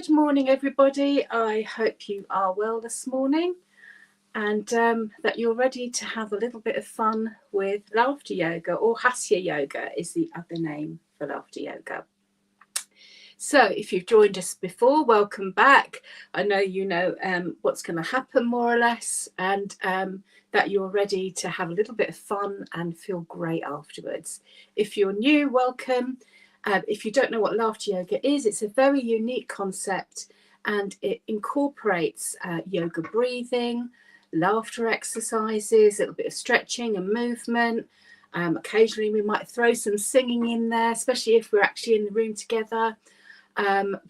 Good morning, everybody. I hope you are well this morning and that you're ready to have a little bit of fun with laughter yoga, or Hasya yoga is the other name for laughter yoga. So if you've joined us before, welcome back. I know you know what's going to happen more or less, and that you're ready to have a little bit of fun and feel great afterwards. If you're new, welcome. If you don't know what laughter yoga is, it's a very unique concept, and it incorporates yoga breathing, laughter exercises, a little bit of stretching and movement. Occasionally we might throw some singing in there, especially if we're actually in the room together.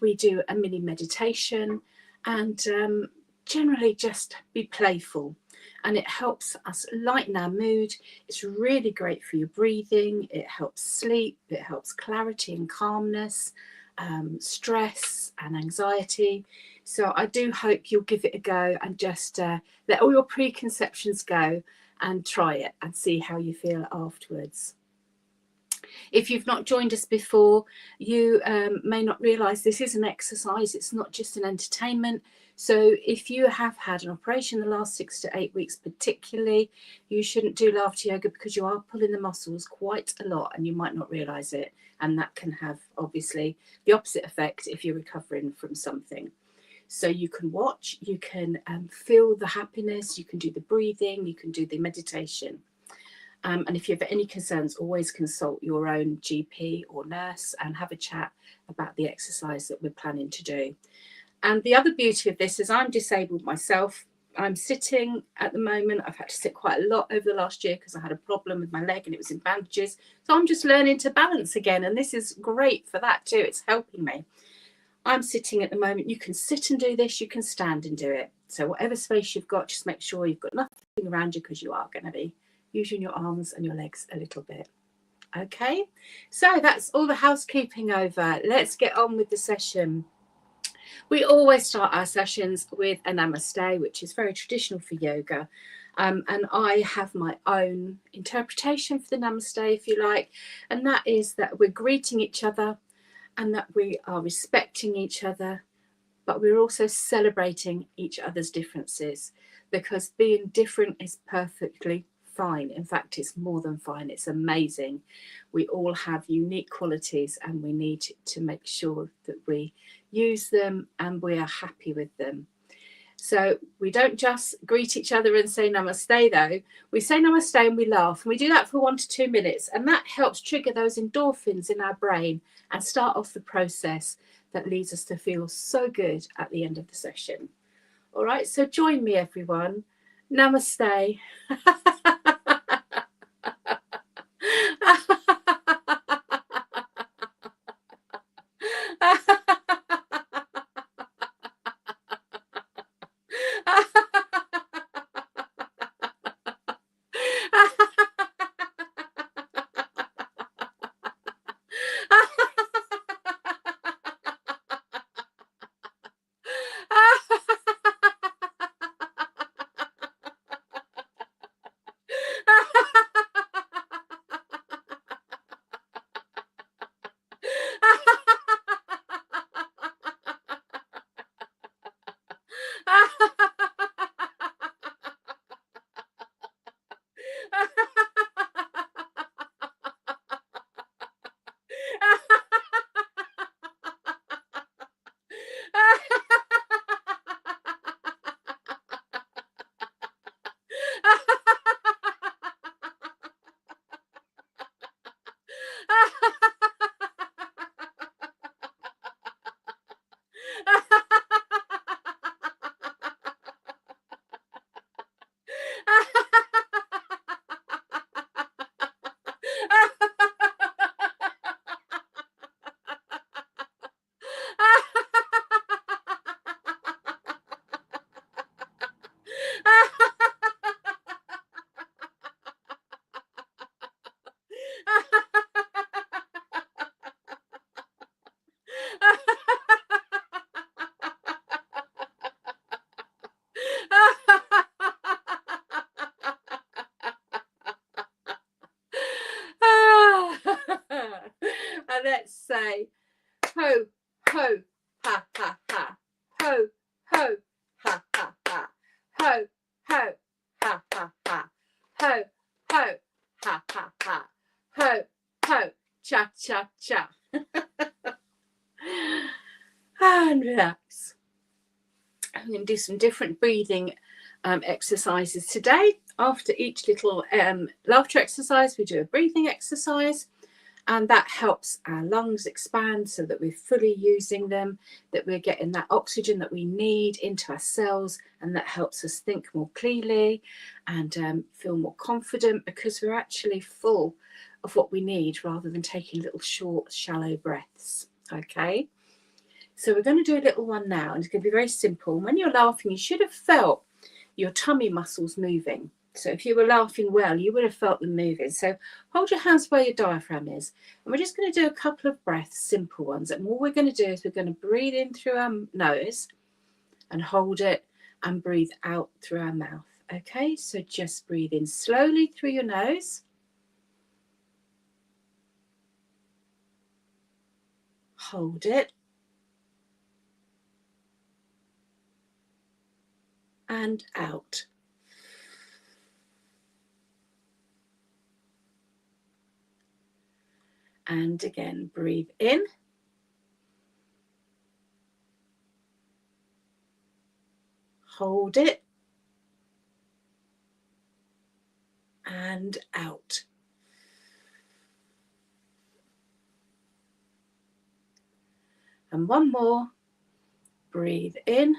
We do a mini meditation, and generally just be playful, and it helps us lighten our mood. It's really great for your breathing. It helps sleep. It helps clarity and calmness, stress and anxiety. So I do hope you'll give it a go and just let all your preconceptions go and try it and see how you feel afterwards. If you've not joined us before, you may not realise this is an exercise. It's not just an entertainment. So if you have had an operation the last 6 to 8 weeks particularly, you shouldn't do laughter yoga, because you are pulling the muscles quite a lot and you might not realise it. And that can have, obviously, the opposite effect if you're recovering from something. So you can watch, you can feel the happiness, you can do the breathing, you can do the meditation. And if you have any concerns, always consult your own GP or nurse and have a chat about the exercise that we're planning to do. And the other beauty of this is I'm disabled myself. I'm sitting at the moment. I've had to sit quite a lot over the last year because I had a problem with my leg and it was in bandages. So I'm just learning to balance again. And this is great for that too. It's helping me. I'm sitting at the moment. You can sit and do this. You can stand and do it. So whatever space you've got, just make sure you've got nothing around you, because you are going to be using your arms and your legs a little bit. Okay, so that's all the housekeeping over. Let's get on with the session. We always start our sessions with a namaste, which is very traditional for yoga. And I have my own interpretation for the namaste, if you like, and that is that we're greeting each other and that we are respecting each other, but we're also celebrating each other's differences, because being different is perfectly fine. In fact, it's more than fine. It's amazing. We all have unique qualities and we need to make sure that we use them and we are happy with them. So we don't just greet each other and say namaste though. We say namaste and we laugh, and we do that for 1 to 2 minutes, and that helps trigger those endorphins in our brain and start off the process that leads us to feel so good at the end of the session. All right, so join me everyone. Namaste. And let's say ho, ho, ha, ha, ha. Ho, ho, ha, ha, ha. Ho, ho, ha, ha, ha. Ho, ho, ha, ha, ha. Ho, ho, cha, cha, cha. And relax. I'm going to do some different breathing exercises today. After each little laughter exercise, we do a breathing exercise, and that helps our lungs expand so that we're fully using them, that we're getting that oxygen that we need into our cells, and that helps us think more clearly and feel more confident, because we're actually full of what we need rather than taking little short, shallow breaths. Okay, so we're going to do a little one now, and it's going to be very simple. When you're laughing, you should have felt your tummy muscles moving. So if you were laughing well, you would have felt them moving. So hold your hands where your diaphragm is. And we're just going to do a couple of breaths, simple ones. And all we're going to do is we're going to breathe in through our nose and hold it, and breathe out through our mouth. Okay, so just breathe in slowly through your nose. Hold it. And out. And again, breathe in. Hold it. And out. And one more. Breathe in.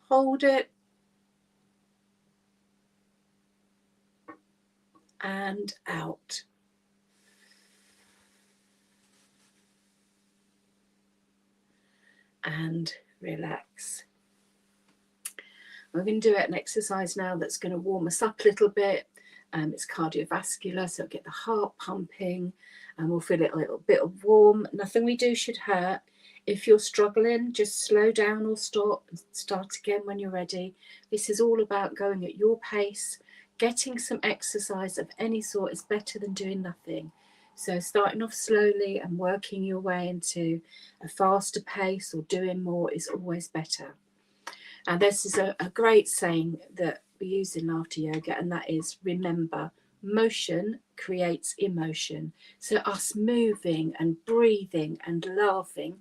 Hold it. And out. And relax. We're going to do an exercise now that's going to warm us up a little bit. It's cardiovascular, so get the heart pumping, and we'll feel it a little bit of warm. Nothing we do should hurt. If you're struggling, just slow down or stop and start again when you're ready. This is all about going at your pace. Getting some exercise of any sort is better than doing nothing. So starting off slowly and working your way into a faster pace or doing more is always better. And this is a great saying that we use in Laughter Yoga, and that is, remember, motion creates emotion. So us moving and breathing and laughing,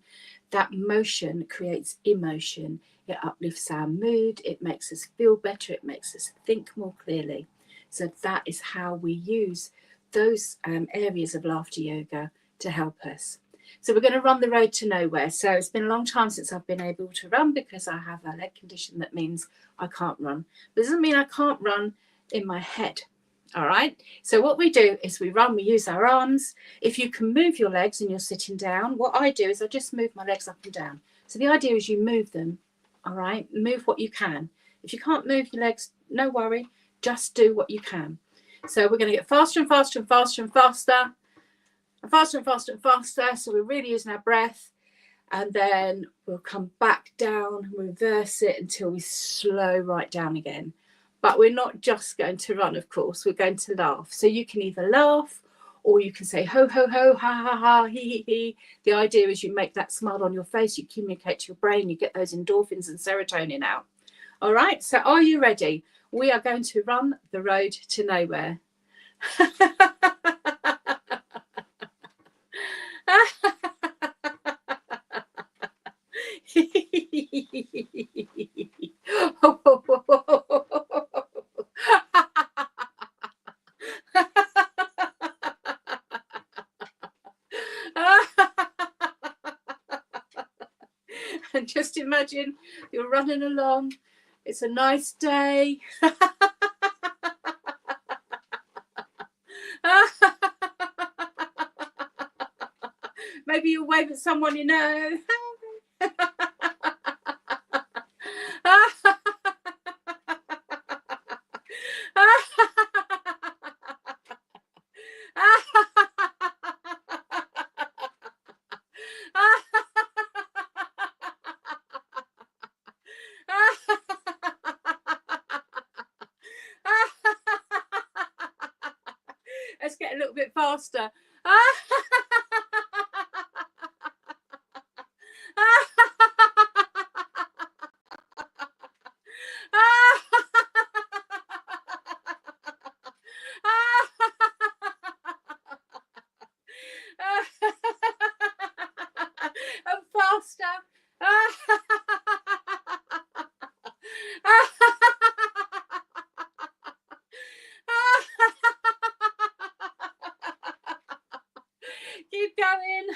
that motion creates emotion. It uplifts our mood, it makes us feel better, it makes us think more clearly. So that is how we use those areas of Laughter Yoga to help us. So we're going to run the road to nowhere. So it's been a long time since I've been able to run, because I have a leg condition that means I can't run. But it doesn't mean I can't run in my head. All right. So what we do is we run, we use our arms. If you can move your legs and you're sitting down, what I do is I just move my legs up and down. So the idea is you move them. All right. Move what you can. If you can't move your legs, no worry. Just do what you can. So we're going to get faster and faster and faster and faster. And faster and faster and faster. So we're really using our breath, and then we'll come back down, reverse it until we slow right down again. But we're not just going to run, of course, we're going to laugh. So you can either laugh, or you can say ho, ho, ho, ha, ha, ha, he, he, he. The idea is you make that smile on your face, you communicate to your brain, you get those endorphins and serotonin out. All right, so are you ready? We are going to run the road to nowhere. And just imagine you're running along, it's a nice day. Maybe you'll wave at someone you know. Let's get a little bit faster. And faster. Keep going.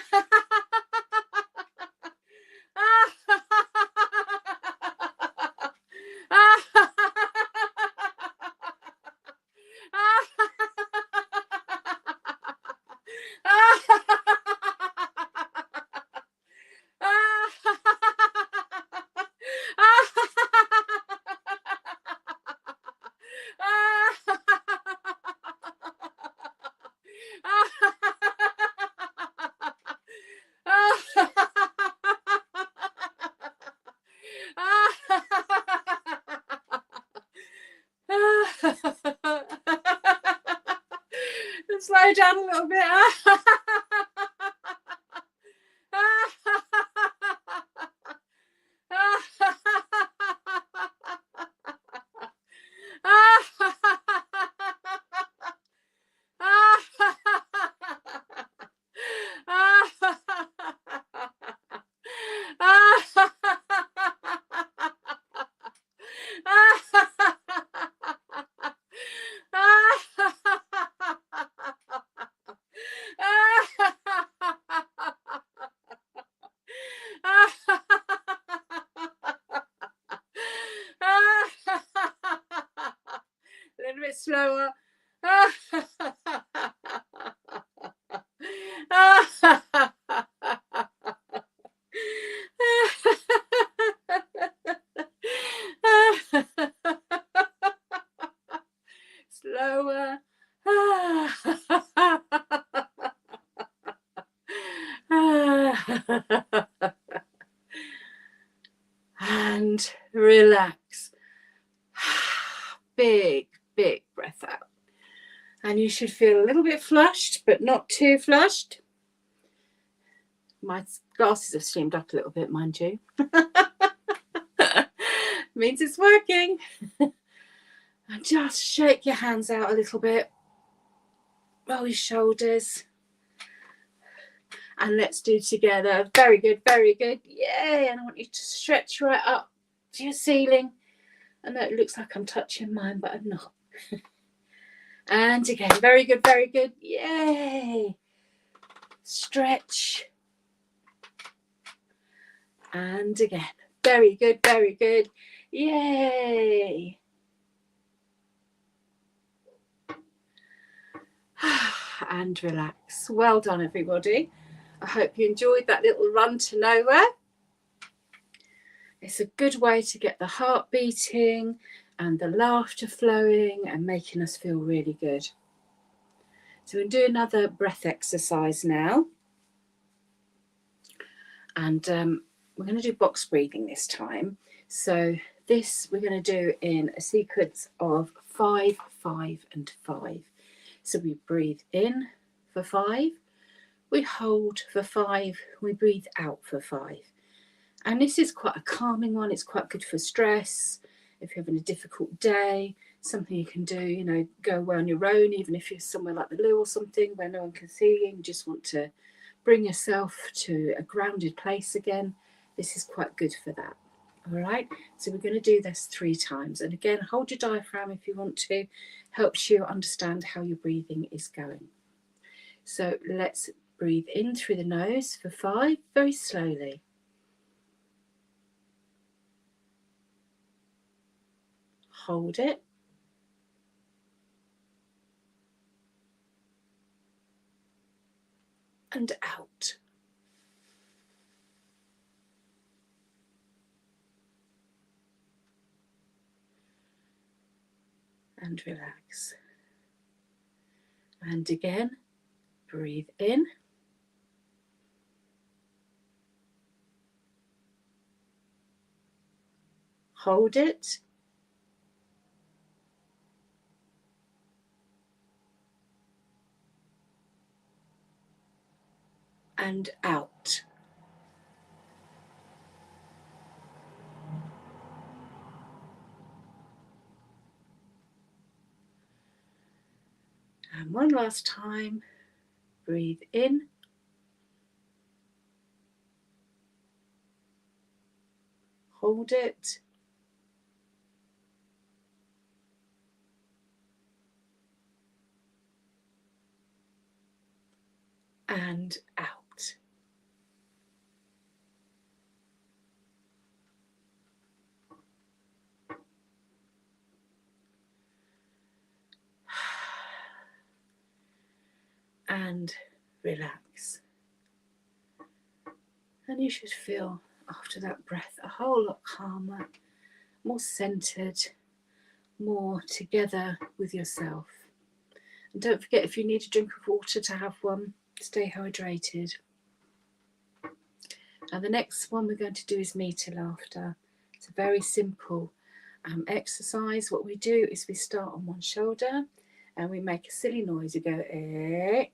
Slow down a little bit. A little bit slower. Slower. And relax. Big breath out. And you should feel a little bit flushed, but not too flushed. My glasses have steamed up a little bit, mind you. Means it's working. And just shake your hands out a little bit. Roll your shoulders. And let's do together. Very good, very good. Yay. And I want you to stretch right up to your ceiling. I know it looks like I'm touching mine, but I'm not. And again, very good, very good. Yay. Stretch. And again, very good, very good. Yay. And relax. Well done, everybody. I hope you enjoyed that little run to nowhere. It's a good way to get the heart beating and the laughter flowing and making us feel really good. So we'll do another breath exercise now. And we're going to do box breathing this time. So this we're going to do in a sequence of 5, 5 and 5. So we breathe in for 5, we hold for 5, we breathe out for 5. And this is quite a calming one. It's quite good for stress. If you're having a difficult day, something you can do, go away on your own, even if you're somewhere like the loo or something where no one can see you, you just want to bring yourself to a grounded place again. This is quite good for that. All right, so we're going to do this 3 times. And again, hold your diaphragm if you want to. Helps you understand how your breathing is going. So let's breathe in through the nose for 5, very slowly. Hold it. And out. And relax. And again, breathe in. Hold it. and out. And one last time, breathe in. Hold it. And out. And relax. And you should feel after that breath a whole lot calmer, more centered, more together with yourself. And don't forget, if you need a drink of water, to have one. Stay hydrated. And the next one we're going to do is meter laughter. It's a very simple exercise. What we do is we start on one shoulder and we make a silly noise. We go eh,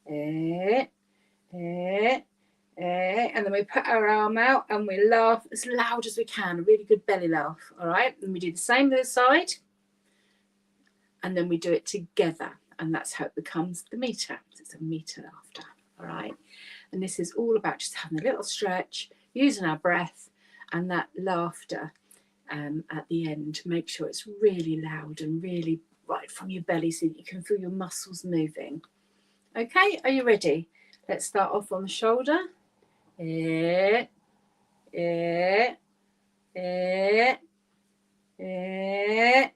eh, eh, eh, and then we put our arm out and we laugh as loud as we can. A really good belly laugh. All right. And we do the same the other side. And then we do it together. And that's how it becomes the meter. It's a meter laughter. All right. And this is all about just having a little stretch, using our breath and that laughter at the end. Make sure it's really loud and really right from your belly so that you can feel your muscles moving. Okay, are you ready? Let's start off on the shoulder. Eh, eh, eh, eh.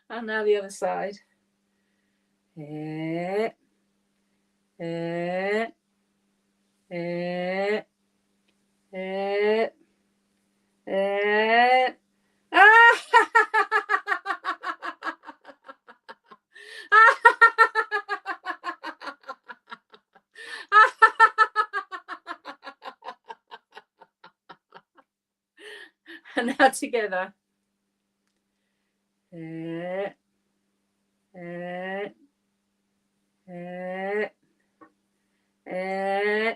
And now the other side. Eh, eh, eh, eh, eh. And now together. Eh, eh, eh, eh.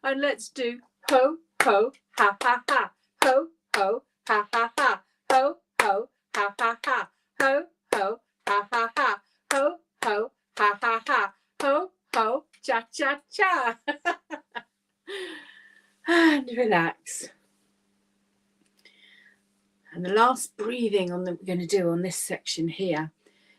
And let's do ho, ho, ha, ha, ha. Ho, ho, ha, ha, ha. Ho, ho, ha, ha, ha. Ho, ho, ha, ha, ha. Ho, ho, ha, ha, ha. Ho, ho, cha, cha, cha. And relax. And the last breathing that we're going to do on this section here,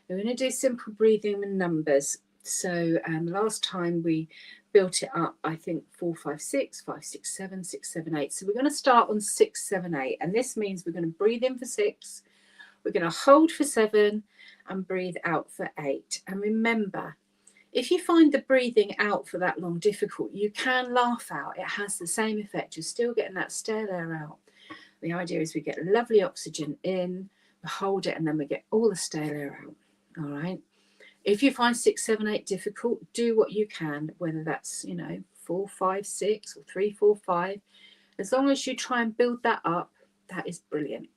we're going to do simple breathing in numbers. So last time we built it up, I think 4, 5, 6, 5, 6, 7, 6, 7, 8. So we're going to start on 6, 7, 8. And this means we're going to breathe in for 6, we're going to hold for 7 and breathe out for 8. And remember, if you find the breathing out for that long difficult, you can laugh out. It has the same effect. You're still getting that stale air out. The idea is we get lovely oxygen in, we hold it, and then we get all the stale air out. All right. If you find 6, 7, 8 difficult, do what you can, whether that's, 4, 5, 6 or 3, 4, 5. As long as you try and build that up, that is brilliant.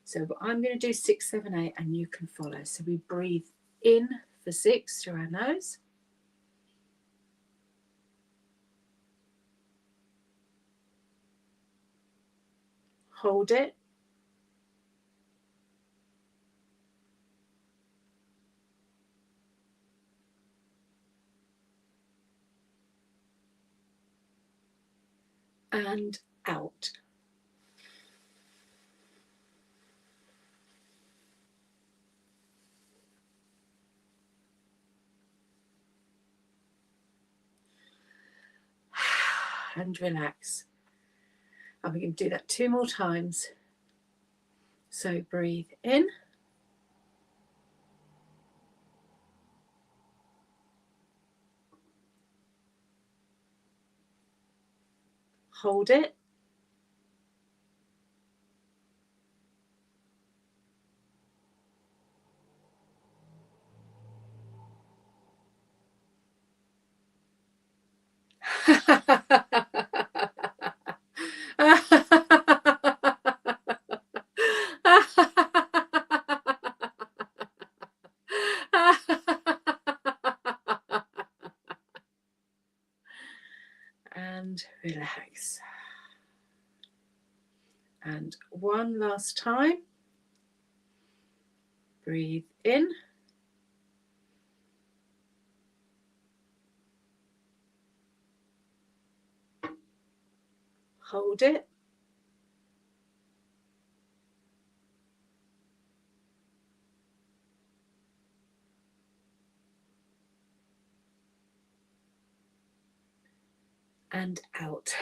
So I'm going to do 6, 7, 8, and you can follow. So we breathe in for 6 through our nose. Hold it. And out. And relax. And we can do that 2 more times. So breathe in. Hold it. And relax. And one last time. Breathe in. Hold it. And out.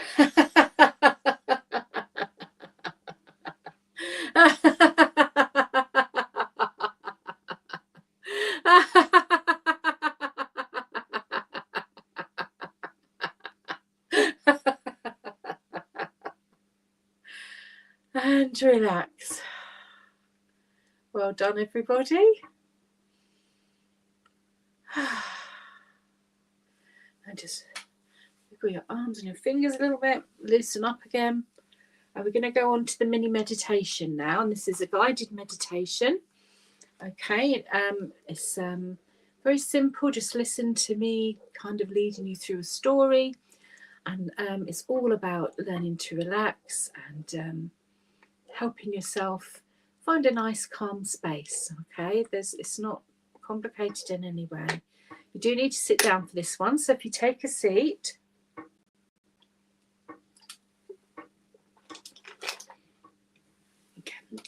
And relax. Well done, everybody. And just wiggle your arms and your fingers a little bit, loosen up again. And we're going to go on to the mini meditation now. And this is a guided meditation. Okay, it's very simple. Just listen to me kind of leading you through a story. And it's all about learning to relax and helping yourself find a nice calm space. Okay, it's not complicated in any way. You do need to sit down for this one, so if you take a seat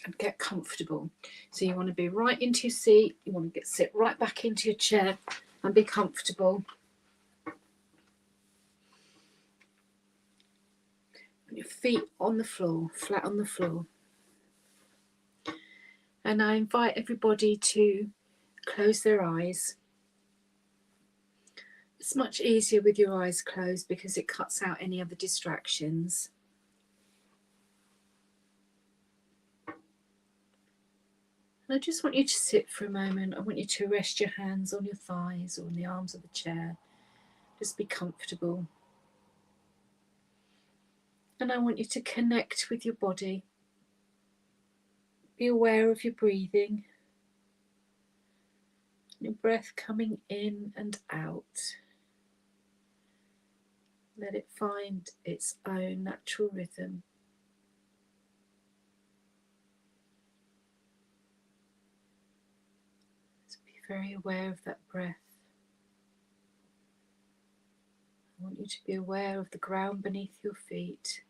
and get comfortable. So you want to be right into your seat, you want to sit right back into your chair and be comfortable. And your feet on the floor, flat on the floor. And I invite everybody to close their eyes. It's much easier with your eyes closed because it cuts out any other distractions. And I just want you to sit for a moment. I want you to rest your hands on your thighs or on the arms of the chair. Just be comfortable. And I want you to connect with your body. Be aware of your breathing. Your breath coming in and out. Let it find its own natural rhythm. Just be very aware of that breath. I want you to be aware of the ground beneath your feet,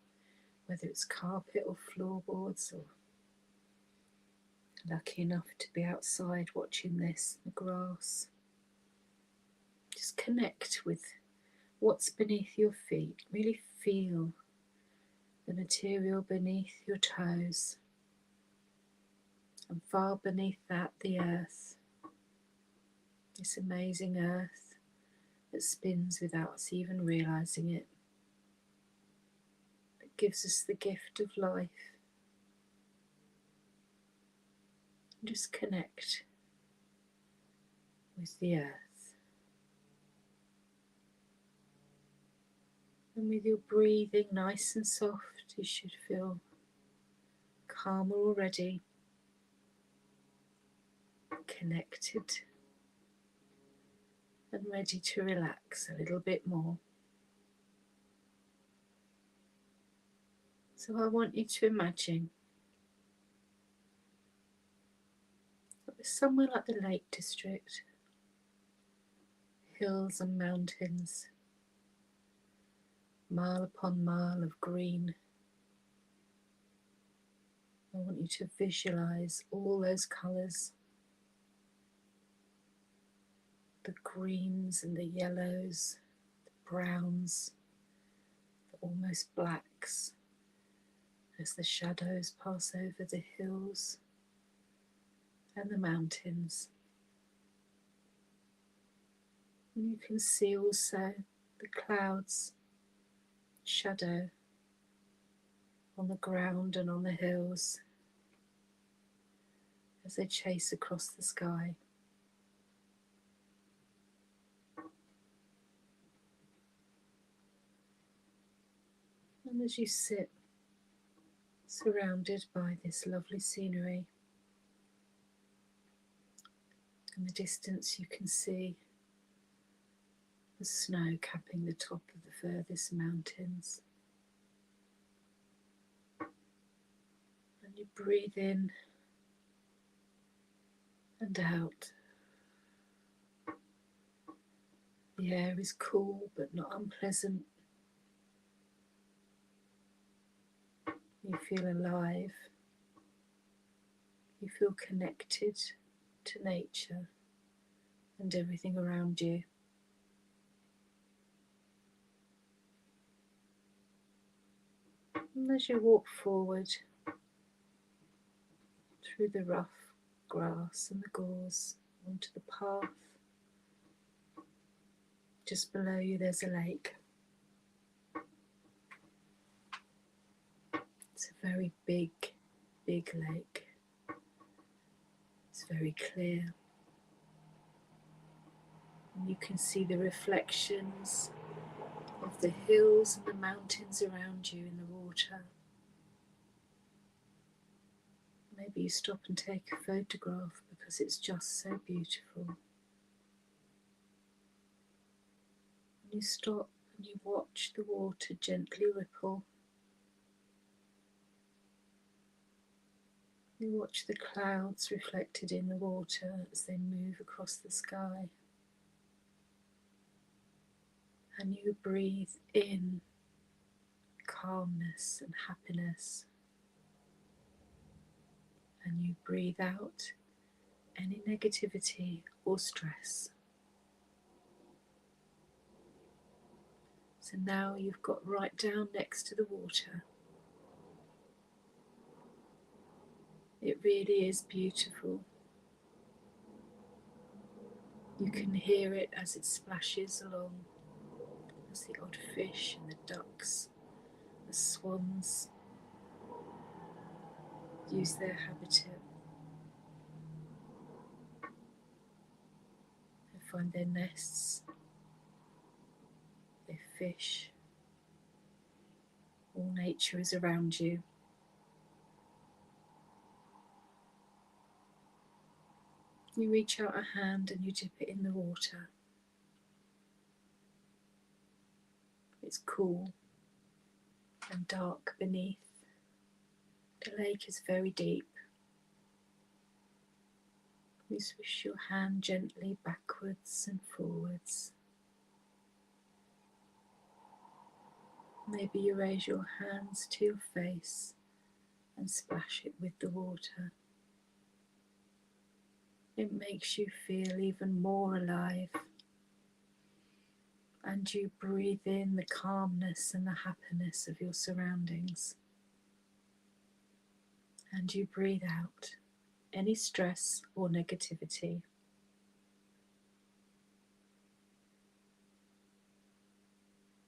whether it's carpet or floorboards, or lucky enough to be outside watching this, the grass. Just connect with what's beneath your feet. Really feel the material beneath your toes, and far beneath that, the earth. This amazing earth that spins without us even realizing it. It gives us the gift of life. And just connect with the earth. And with your breathing nice and soft, you should feel calmer already, connected, and ready to relax a little bit more. So I want you to imagine that we're somewhere like the Lake District, hills and mountains, mile upon mile of green. I want you to visualize all those colours, the greens and the yellows, the browns, the almost blacks, as the shadows pass over the hills and the mountains. And you can see also the clouds, shadow on the ground and on the hills as they chase across the sky. And as you sit surrounded by this lovely scenery, in the distance you can see the snow capping the top of the furthest mountains. And you breathe in and out. The air is cool but not unpleasant. You feel alive. You feel connected to nature and everything around you. And as you walk forward through the rough grass and the gorse onto the path, just below you there's a lake. It's a very big lake. It's very clear. And you can see the reflections of the hills and the mountains around you in the water. Maybe you stop and take a photograph because it's just so beautiful. And you stop and you watch the water gently ripple. You watch the clouds reflected in the water as they move across the sky. And you breathe in calmness and happiness. And you breathe out any negativity or stress. So now you've got right down next to the water. It really is beautiful. You can hear it as it splashes along, as the odd fish and the ducks, the swans use their habitat. They find their nests, they fish. All nature is around you. You reach out a hand and you dip it in the water. It's cool and dark beneath. The lake is very deep. You swish your hand gently backwards and forwards. Maybe you raise your hands to your face and splash it with the water. It makes you feel even more alive. And you breathe in the calmness and the happiness of your surroundings. And you breathe out any stress or negativity.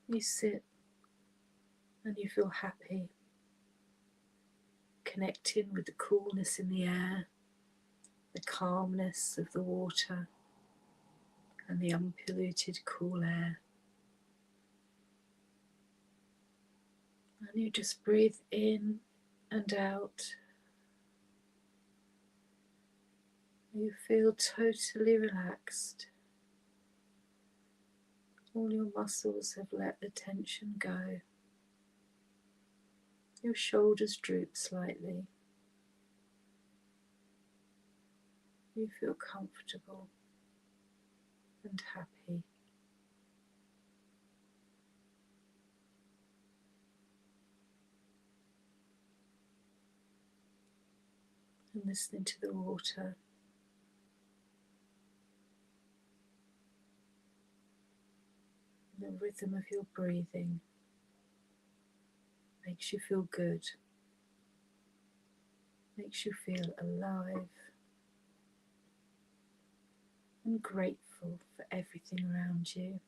You sit and you feel happy, connecting with the coolness in the air, the calmness of the water, and the unpolluted cool air. And you just breathe in and out. You feel totally relaxed. All your muscles have let the tension go. Your shoulders droop slightly. You feel comfortable and happy. And listening to the water. The rhythm of your breathing makes you feel good, makes you feel alive and grateful for everything around you.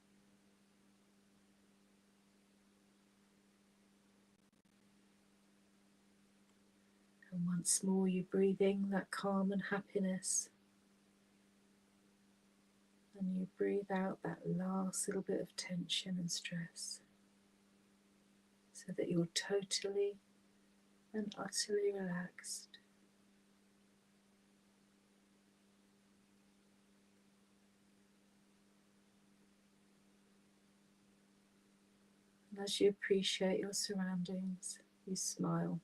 Once more, you breathe in that calm and happiness, and you breathe out that last little bit of tension and stress, so that you're totally and utterly relaxed. And as you appreciate your surroundings, you smile.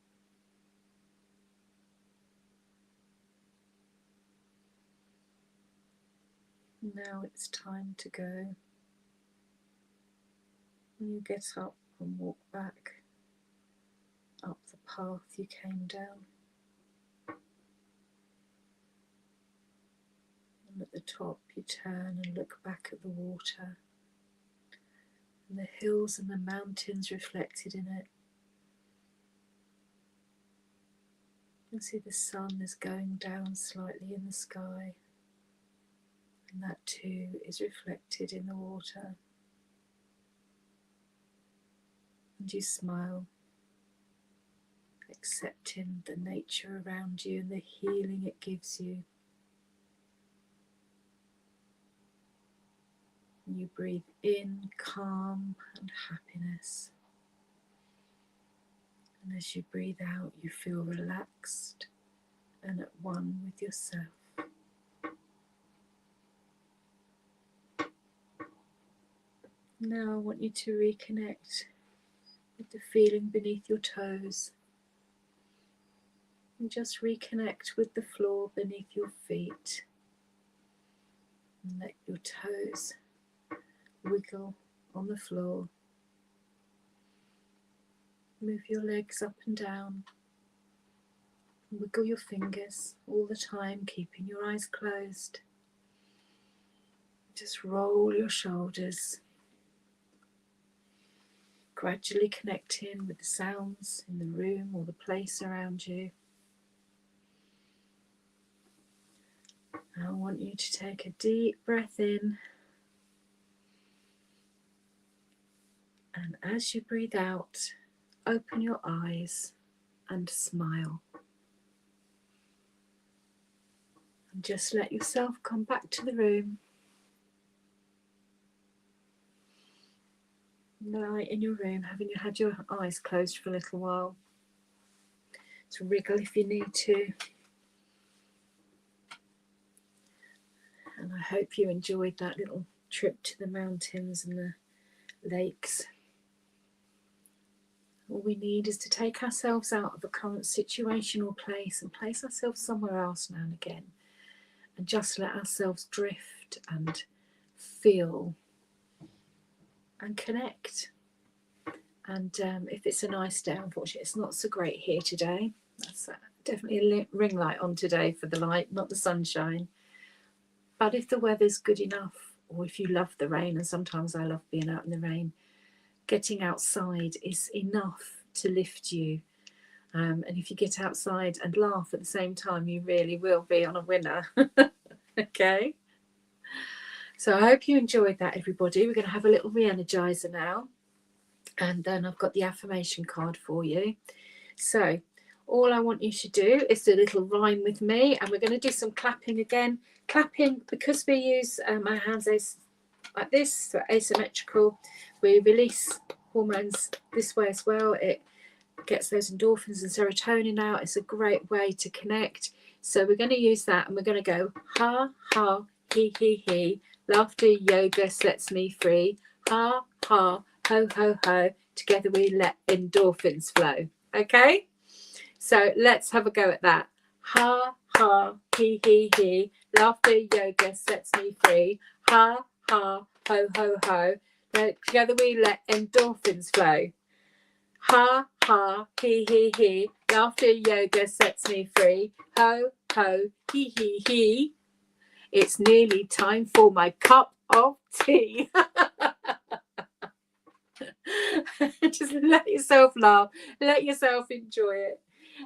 Now it's time to go. And you get up and walk back up the path you came down. And at the top you turn and look back at the water and the hills and the mountains reflected in it. You can see the sun is going down slightly in the sky, and that too is reflected in the water. And you smile, accepting the nature around you and the healing it gives you. And you breathe in calm and happiness. And as you breathe out, you feel relaxed and at one with yourself. Now I want you to reconnect with the feeling beneath your toes. And just reconnect with the floor beneath your feet. And let your toes wiggle on the floor. Move your legs up and down. Wiggle your fingers all the time, keeping your eyes closed. Just roll your shoulders. Gradually connecting with the sounds in the room or the place around you. I want you to take a deep breath in. And as you breathe out, open your eyes and smile. And just let yourself come back to the room. Lie in your room, having had your eyes closed for a little while. So wriggle if you need to. And I hope you enjoyed that little trip to the mountains and the lakes. All we need is to take ourselves out of a current situation or place and place ourselves somewhere else now and again. And just let ourselves drift and feel and connect. And if it's a nice day, unfortunately it's not so great here today. That's definitely a ring light on today for the light, not the sunshine. But if the weather's good enough, or if you love the rain, and sometimes I love being out in the rain, getting outside is enough to lift you. And if you get outside and laugh at the same time, you really will be on a winner. Okay? So I hope you enjoyed that, everybody. We're going to have a little re-energizer now. And then I've got the affirmation card for you. So all I want you to do is do a little rhyme with me. And we're going to do some clapping again. Clapping, because we use our hands like this, so asymmetrical, we release hormones this way as well. It gets those endorphins and serotonin out. It's a great way to connect. So we're going to use that, and we're going to go ha, ha, he, he. Laughter yoga sets me free. Ha, ha, ho, ho, ho. Together we let endorphins flow. Okay? So let's have a go at that. Ha, ha, he, he. Laughter yoga sets me free. Ha, ha, ho, ho, ho. Together we let endorphins flow. Ha, ha, he. Laughter yoga sets me free. Ho, ho, he. It's nearly time for my cup of tea. Just let yourself laugh. Let yourself enjoy it.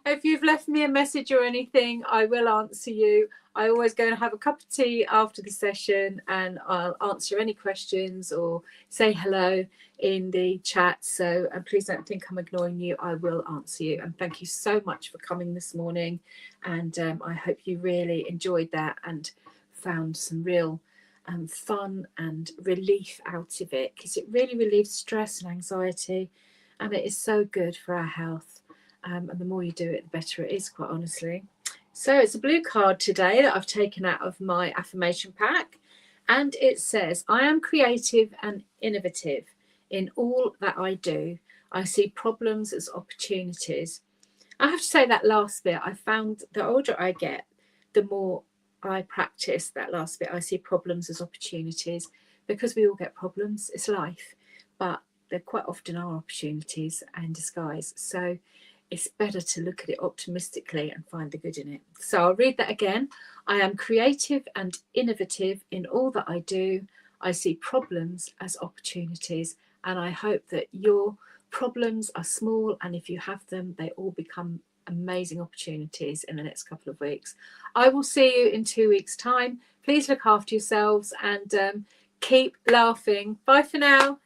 If you've left me a message or anything, I will answer you. I always go and have a cup of tea after the session, and I'll answer any questions or say hello in the chat. So please don't think I'm ignoring you. I will answer you. And thank you so much for coming this morning. And I hope you really enjoyed that and found some real fun and relief out of it, because it really relieves stress and anxiety, and it is so good for our health. And the more you do it, the better it is, quite honestly. So it's a blue card today that I've taken out of my affirmation pack, and it says, I am creative and innovative in all that I do. I see problems as opportunities. I have to say that last bit, I found the older I get, the more I practice that last bit. I see problems as opportunities, because we all get problems. It's life, but there quite often are opportunities in disguise. So it's better to look at it optimistically and find the good in it. So I'll read that again. I am creative and innovative in all that I do. I see problems as opportunities, and I hope that your problems are small, and if you have them, they all become amazing opportunities in the next couple of weeks. I will see you in 2 weeks' time. Please look after yourselves and keep laughing. Bye for now.